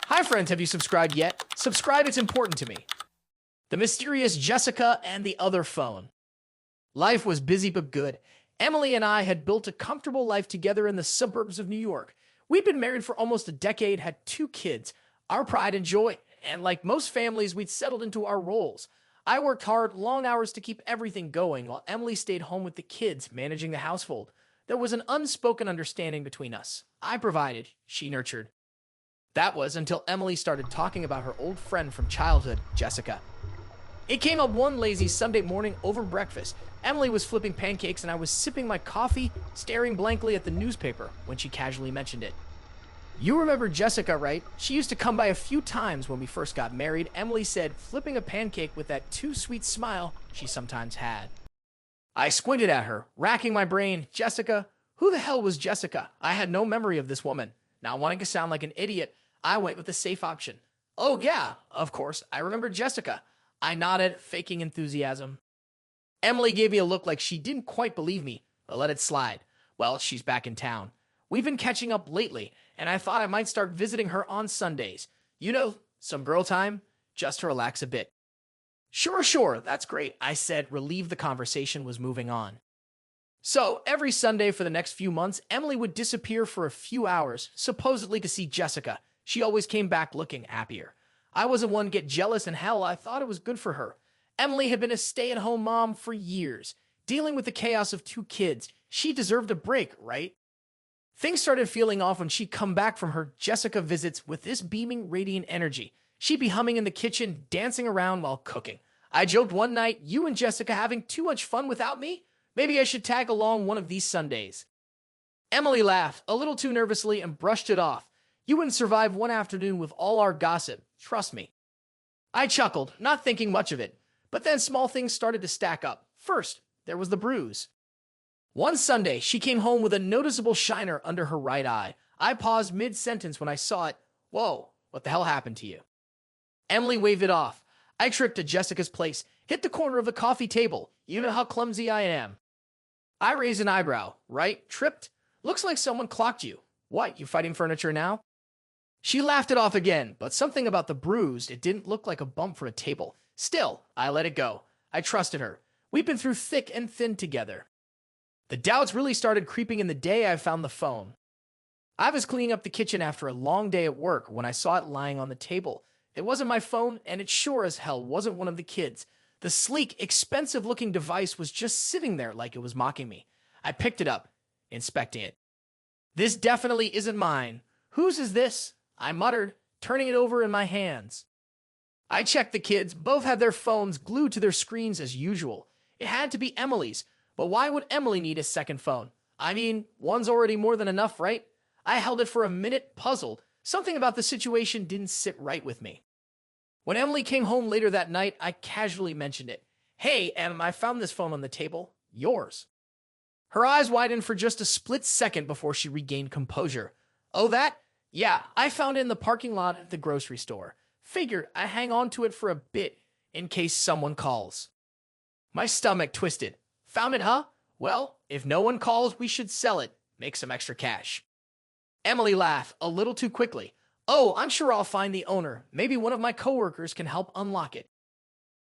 Hi friends, have you subscribed yet? Subscribe, it's important to me. The mysterious Jessica and the other phone. Life was busy but good. Emily and I had built a comfortable life together in the suburbs of New York. We'd been married for almost a decade, had 2 kids, our pride and joy, and like most families, we'd settled into our roles. I worked hard, long hours to keep everything going, while Emily stayed home with the kids, managing the household. There was an unspoken understanding between us. I provided, she nurtured. That was until Emily started talking about her old friend from childhood, Jessica. It came up one lazy Sunday morning over breakfast. Emily was flipping pancakes and I was sipping my coffee, staring blankly at the newspaper when she casually mentioned it. You remember Jessica, right? She used to come by a few times when we first got married, Emily said, flipping a pancake with that too sweet smile she sometimes had. I squinted at her, racking my brain. Jessica? Who the hell was Jessica? I had no memory of this woman. Not wanting to sound like an idiot, I went with the safe option. Oh yeah, of course, I remember Jessica. I nodded, faking enthusiasm. Emily gave me a look like she didn't quite believe me, but let it slide. Well, she's back in town. We've been catching up lately, and I thought I might start visiting her on Sundays. You know, some girl time, just to relax a bit. Sure, that's great, I said, relieved the conversation was moving on. So, every Sunday for the next few months, Emily would disappear for a few hours, supposedly to see Jessica. She always came back looking happier. I wasn't one to get jealous, and hell, I thought it was good for her. Emily had been a stay-at-home mom for years. Dealing with the chaos of 2 kids, she deserved a break, right? Things started feeling off when she'd come back from her Jessica visits with this beaming, radiant energy. She'd be humming in the kitchen, dancing around while cooking. I joked one night, you and Jessica having too much fun without me? Maybe I should tag along one of these Sundays. Emily laughed, a little too nervously, and brushed it off. You wouldn't survive one afternoon with all our gossip, trust me. I chuckled, not thinking much of it, but then small things started to stack up. First, there was the bruise. One Sunday, she came home with a noticeable shiner under her right eye. I paused mid-sentence when I saw it. Whoa, what the hell happened to you? Emily waved it off. I tripped to Jessica's place, hit the corner of the coffee table. You know how clumsy I am. I raised an eyebrow. Right? Tripped? Looks like someone clocked you. What, you fighting furniture now? She laughed it off again, but something about the bruise, it didn't look like a bump for a table. Still, I let it go. I trusted her. We've been through thick and thin together. The doubts really started creeping in the day I found the phone. I was cleaning up the kitchen after a long day at work when I saw it lying on the table. It wasn't my phone, and it sure as hell wasn't one of the kids. The sleek, expensive-looking device was just sitting there like it was mocking me. I picked it up, inspecting it. This definitely isn't mine. Whose is this? I muttered, turning it over in my hands. I checked the kids. Both had their phones glued to their screens as usual. It had to be Emily's, but why would Emily need a second phone? I mean, one's already more than enough, right? I held it for a minute, puzzled. Something about the situation didn't sit right with me. When Emily came home later that night, I casually mentioned it. Hey, Em, I found this phone on the table. Yours. Her eyes widened for just a split second before she regained composure. Oh, that? Yeah, I found it in the parking lot at the grocery store. Figured I hang on to it for a bit in case someone calls. My stomach twisted. Found it, huh? Well, if no one calls, we should sell it. Make some extra cash. Emily laughed a little too quickly. Oh, I'm sure I'll find the owner. Maybe one of my coworkers can help unlock it.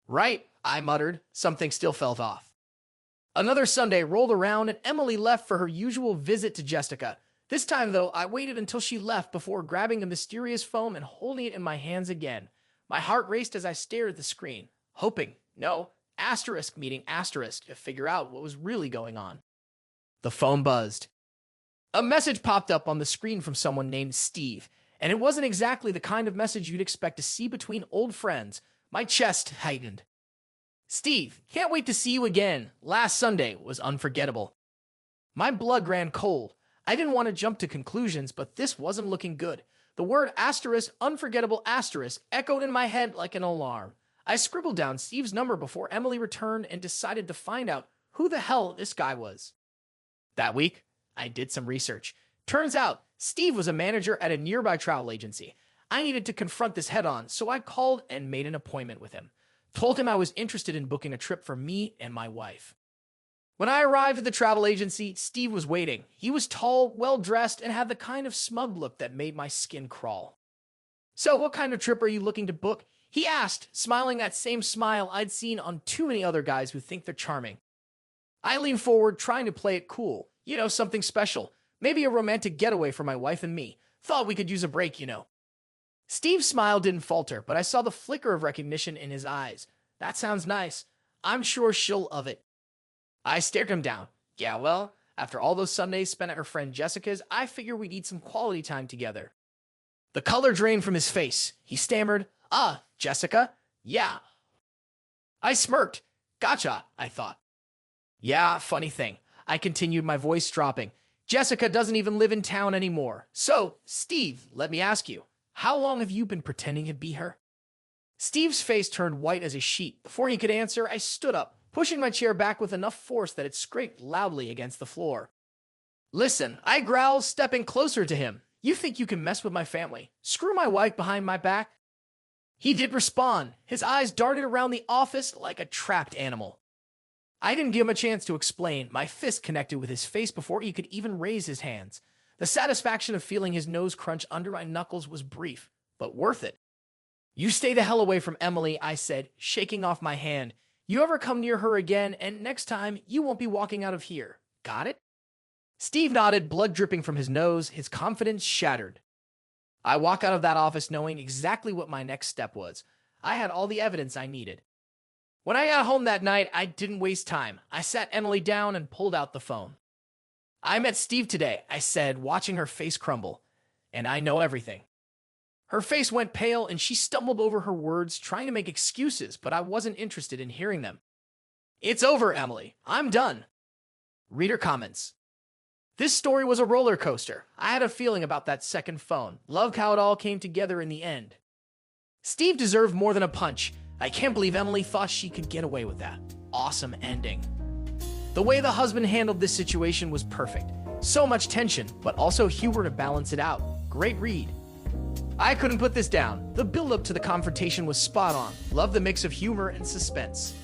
Right, I muttered. Something still felt off. Another Sunday rolled around and Emily left for her usual visit to Jessica. This time, though, I waited until she left before grabbing the mysterious phone and holding it in my hands again. My heart raced as I stared at the screen, hoping, no, asterisk meeting asterisk, to figure out what was really going on. The phone buzzed. A message popped up on the screen from someone named Steve, and it wasn't exactly the kind of message you'd expect to see between old friends. My chest tightened. Steve, can't wait to see you again. Last Sunday was unforgettable. My blood ran cold. I didn't want to jump to conclusions, but this wasn't looking good. The word asterisk, unforgettable asterisk, echoed in my head like an alarm. I scribbled down Steve's number before Emily returned and decided to find out who the hell this guy was. That week, I did some research. Turns out, Steve was a manager at a nearby travel agency. I needed to confront this head-on, so I called and made an appointment with him. Told him I was interested in booking a trip for me and my wife. When I arrived at the travel agency, Steve was waiting. He was tall, well-dressed, and had the kind of smug look that made my skin crawl. So what kind of trip are you looking to book? He asked, smiling that same smile I'd seen on too many other guys who think they're charming. I leaned forward, trying to play it cool. Something special. Maybe a romantic getaway for my wife and me. Thought we could use a break. Steve's smile didn't falter, but I saw the flicker of recognition in his eyes. That sounds nice. I'm sure she'll love it. I stared him down. Yeah, well, after all those Sundays spent at her friend Jessica's, I figured we'd need some quality time together. The color drained from his face. He stammered, Jessica? Yeah. I smirked. Gotcha, I thought. Yeah, funny thing. I continued, my voice dropping. Jessica doesn't even live in town anymore. So, Steve, let me ask you, how long have you been pretending to be her? Steve's face turned white as a sheet. Before he could answer, I stood up, pushing my chair back with enough force that it scraped loudly against the floor. Listen, I growled, stepping closer to him. You think you can mess with my family? Screw my wife behind my back? He did respond. His eyes darted around the office like a trapped animal. I didn't give him a chance to explain. My fist connected with his face before he could even raise his hands. The satisfaction of feeling his nose crunch under my knuckles was brief, but worth it. You stay the hell away from Emily, I said, shaking off my hand. You ever come near her again, and next time, you won't be walking out of here. Got it? Steve nodded, blood dripping from his nose, his confidence shattered. I walked out of that office knowing exactly what my next step was. I had all the evidence I needed. When I got home that night, I didn't waste time. I sat Emily down and pulled out the phone. I met Steve today, I said, watching her face crumble. And I know everything. Her face went pale and she stumbled over her words, trying to make excuses, but I wasn't interested in hearing them. It's over, Emily. I'm done. Reader comments. This story was a roller coaster. I had a feeling about that second phone. Loved how it all came together in the end. Steve deserved more than a punch. I can't believe Emily thought she could get away with that. Awesome ending. The way the husband handled this situation was perfect. So much tension, but also humor to balance it out. Great read. I couldn't put this down. The build-up to the confrontation was spot on. Love the mix of humor and suspense.